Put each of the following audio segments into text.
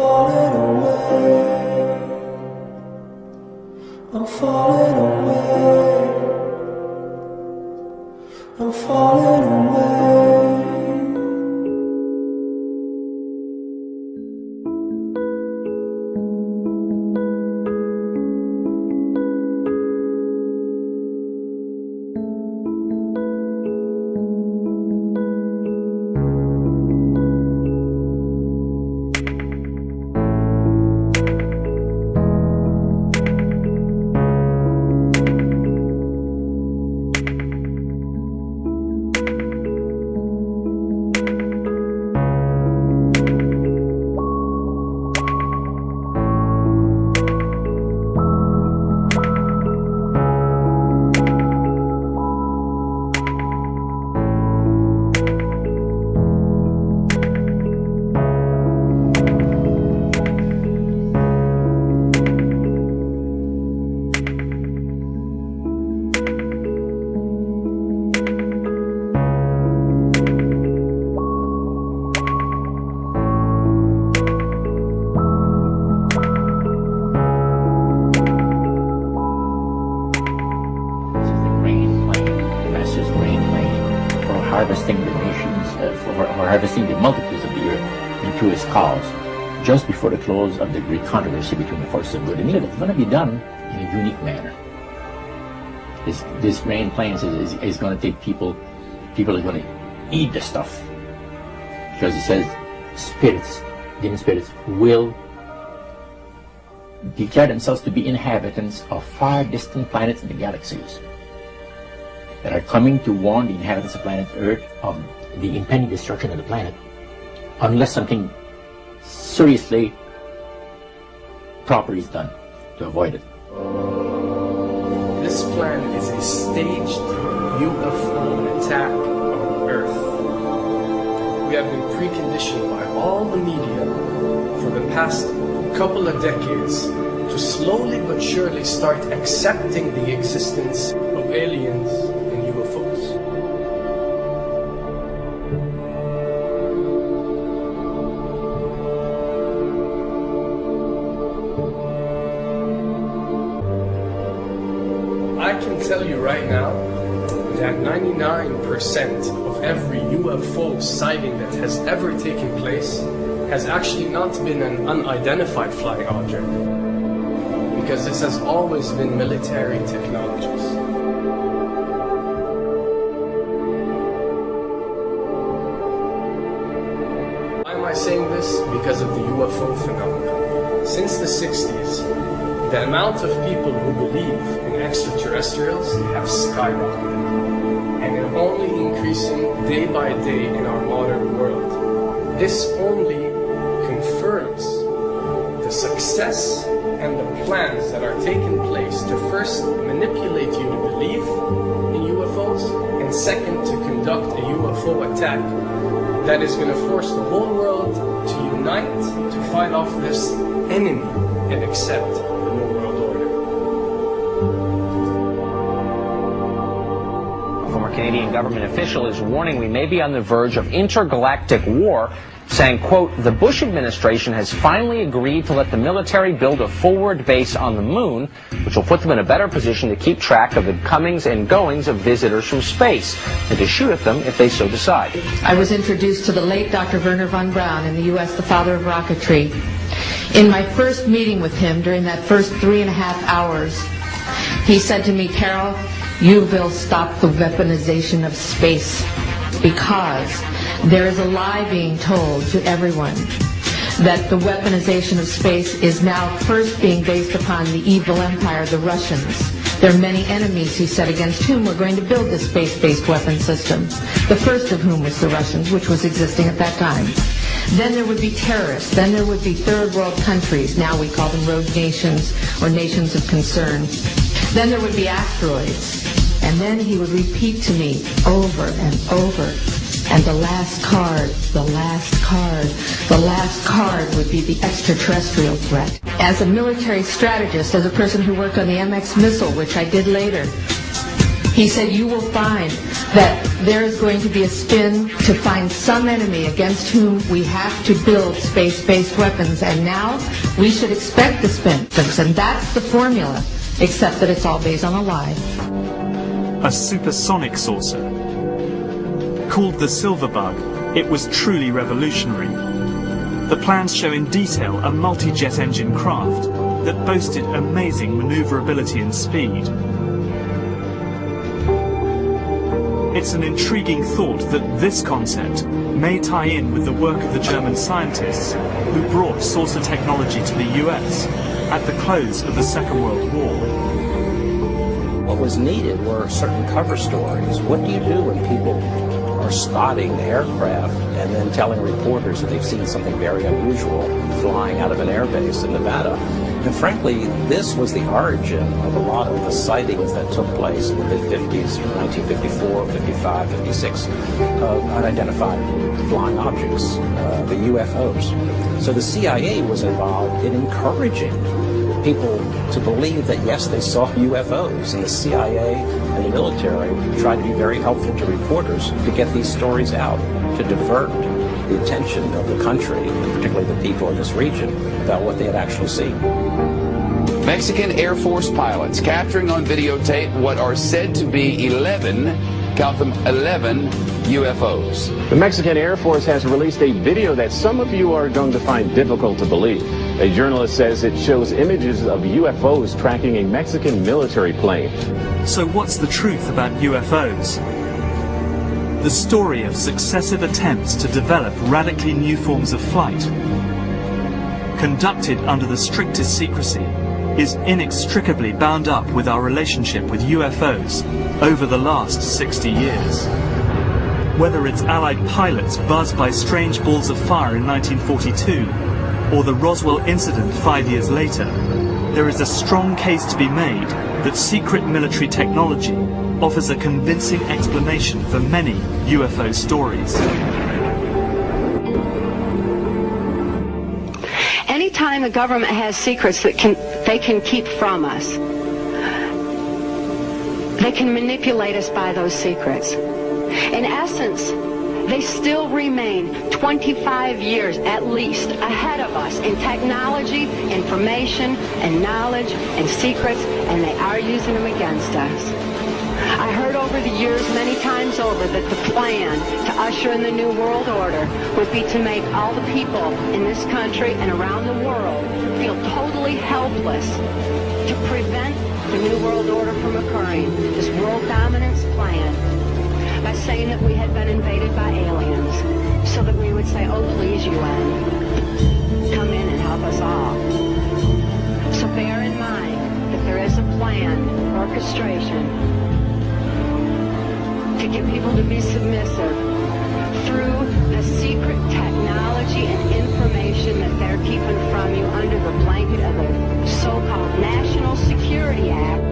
falling away. I'm falling away. I'm falling away. Harvesting the multitudes of the earth into his cause, just before the close of the great controversy between the forces of good and evil. It's going to be done in a unique manner. This grain plains is going to take people are going to eat the stuff, because it says spirits, demon spirits, will declare themselves to be inhabitants of far distant planets in the galaxies that are coming to warn the inhabitants of planet Earth of the impending destruction of the planet, unless something seriously proper is done to avoid it. This plan is a staged UFO attack on Earth. We have been preconditioned by all the media for the past couple of decades to slowly but surely start accepting the existence of aliens and UFOs. I can tell you right now that 99% of every UFO sighting that has ever taken place has actually not been an unidentified flying object, because this has always been military technologies. Why am I saying this? Because of the UFO phenomenon. Since the 60s, the amount of people who believe in extraterrestrials have skyrocketed, and they're only increasing day by day in our modern world. This only confirms the success and the plans that are taking place to first manipulate you to believe in UFOs, and second, to conduct a UFO attack that is going to force the whole world to unite to fight off this enemy and accept the New World Order. A former Canadian government official is warning we may be on the verge of intergalactic war, saying, quote, the Bush administration has finally agreed to let the military build a forward base on the moon, which will put them in a better position to keep track of the comings and goings of visitors from space, and to shoot at them if they so decide. I was introduced to the late Dr. Wernher von Braun in the U.S., the father of rocketry. In my first meeting with him, during that first 3.5 hours, he said to me, Carol, you will stop the weaponization of space, because there is a lie being told to everyone that the weaponization of space is now first being based upon the evil empire, the Russians. There are many enemies, he said, against whom we're going to build this space-based weapon system. The first of whom was the Russians, which was existing at that time. Then there would be terrorists. Then there would be third world countries. Now we call them rogue nations or nations of concern. Then there would be asteroids. And then he would repeat to me over and over, and the last card, the last card, the last card would be the extraterrestrial threat. As a military strategist, as a person who worked on the MX missile, which I did later, He said, you will find that there is going to be a spin to find some enemy against whom we have to build space-based weapons, and now we should expect the spin. And that's the formula, except that it's all based on a lie. A supersonic saucer. Called the Silver Bug, it was truly revolutionary. The plans show in detail a multi-jet engine craft that boasted amazing maneuverability and speed. It's an intriguing thought that this concept may tie in with the work of the German scientists who brought saucer technology to the US at the close of the Second World War. What was needed were certain cover stories. What do you do when people are spotting aircraft and then telling reporters that they've seen something very unusual flying out of an airbase in Nevada? And frankly, this was the origin of a lot of the sightings that took place in the mid-50s, 1954, 55, 56, of unidentified flying objects, the UFOs. So the CIA was involved in encouraging people to believe that, yes, they saw UFOs, and the CIA and the military tried to be very helpful to reporters to get these stories out, to divert the attention of the country, and particularly the people in this region, about what they had actually seen. Mexican Air Force pilots capturing on videotape what are said to be 11, count them, 11 UFOs. The Mexican Air Force has released a video that some of you are going to find difficult to believe. A journalist says it shows images of UFOs tracking a Mexican military plane. So what's the truth about UFOs? The story of successive attempts to develop radically new forms of flight, conducted under the strictest secrecy, is inextricably bound up with our relationship with UFOs over the last 60 years. Whether it's Allied pilots buzzed by strange balls of fire in 1942, or the Roswell incident 5 years later, there is a strong case to be made that secret military technology offers a convincing explanation for many UFO stories. Anytime the government has secrets that they can keep from us, they can manipulate us by those secrets. In essence, they still remain 25 years at least ahead of us in technology, information, and knowledge, and secrets, and they are using them against us. I heard over the years many times over that the plan to usher in the New World Order would be to make all the people in this country and around the world feel totally helpless to prevent the New World Order from occurring, this world dominance plan, by saying that we had been invaded by aliens, so that we would say, oh please UN, come in and help us all. So bear in mind that there is a planned orchestration to get people to be submissive through the secret technology and information that they're keeping from you under the blanket of the so-called National Security Act.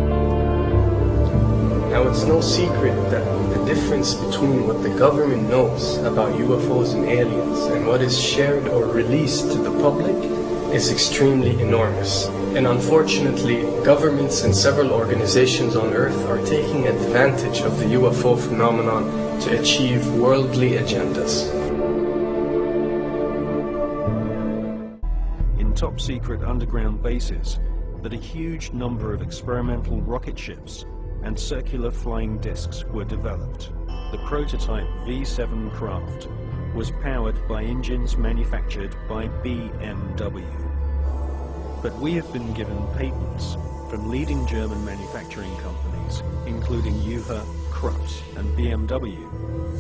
Now, it's no secret that the difference between what the government knows about UFOs and aliens and what is shared or released to the public is extremely enormous. And unfortunately, governments and several organizations on Earth are taking advantage of the UFO phenomenon to achieve worldly agendas. In top-secret underground bases, that a huge number of experimental rocket ships and circular flying discs were developed. The prototype V-7 craft was powered by engines manufactured by BMW. But we have been given patents from leading German manufacturing companies, including UHA, Krups and BMW,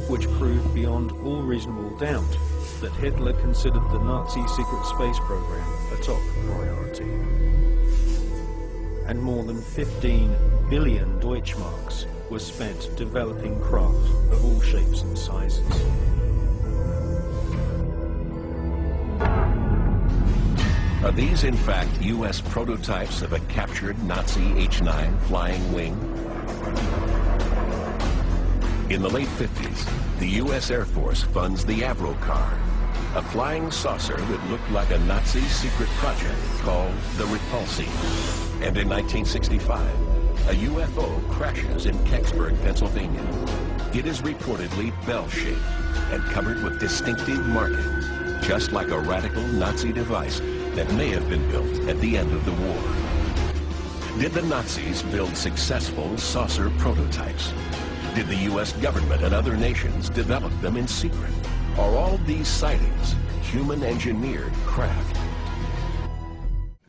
which prove beyond all reasonable doubt that Hitler considered the Nazi secret space program a top priority. And more than 15 billion Deutschmarks were spent developing craft of all shapes and sizes. Are these, in fact, U.S. prototypes of a captured Nazi H-9 flying wing? In the late 50s, the U.S. Air Force funds the Avrocar, a flying saucer that looked like a Nazi secret project called the Repulsi. And in 1965, a UFO crashes in Kecksburg, Pennsylvania. It is reportedly bell-shaped and covered with distinctive markings, just like a radical Nazi device that may have been built at the end of the war. Did the Nazis build successful saucer prototypes? Did the U.S. government and other nations develop them in secret? Are all these sightings human-engineered craft?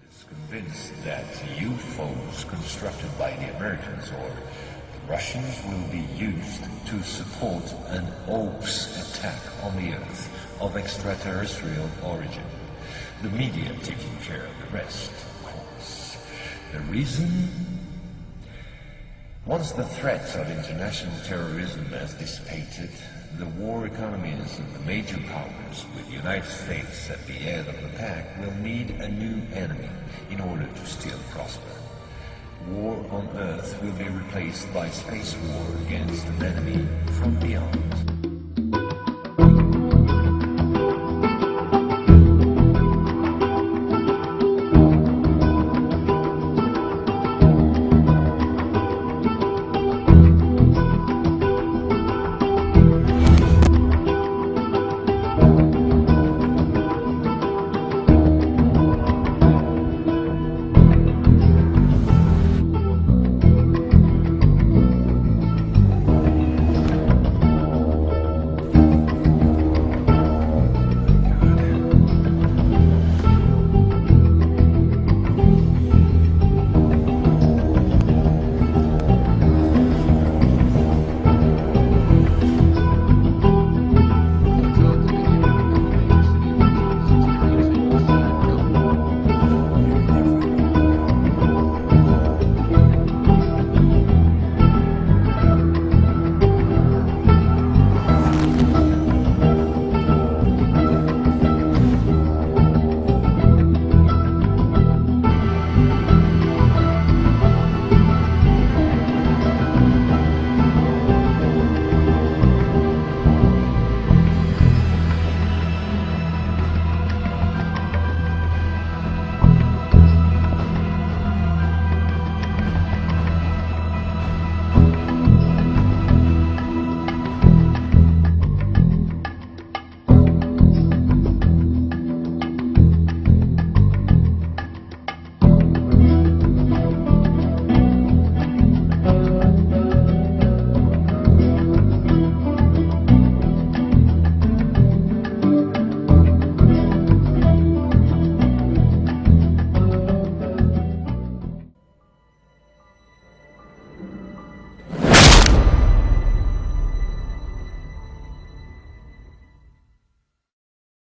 Is convinced that UFOs constructed by the Americans or the Russians will be used to support an OPS attack on the Earth of extraterrestrial origin. The media taking care of the rest, of course. The reason? Once the threat of international terrorism has dissipated, the war economies of the major powers, with the United States at the head of the pack, will need a new enemy in order to still prosper. War on Earth will be replaced by space war against an enemy from beyond.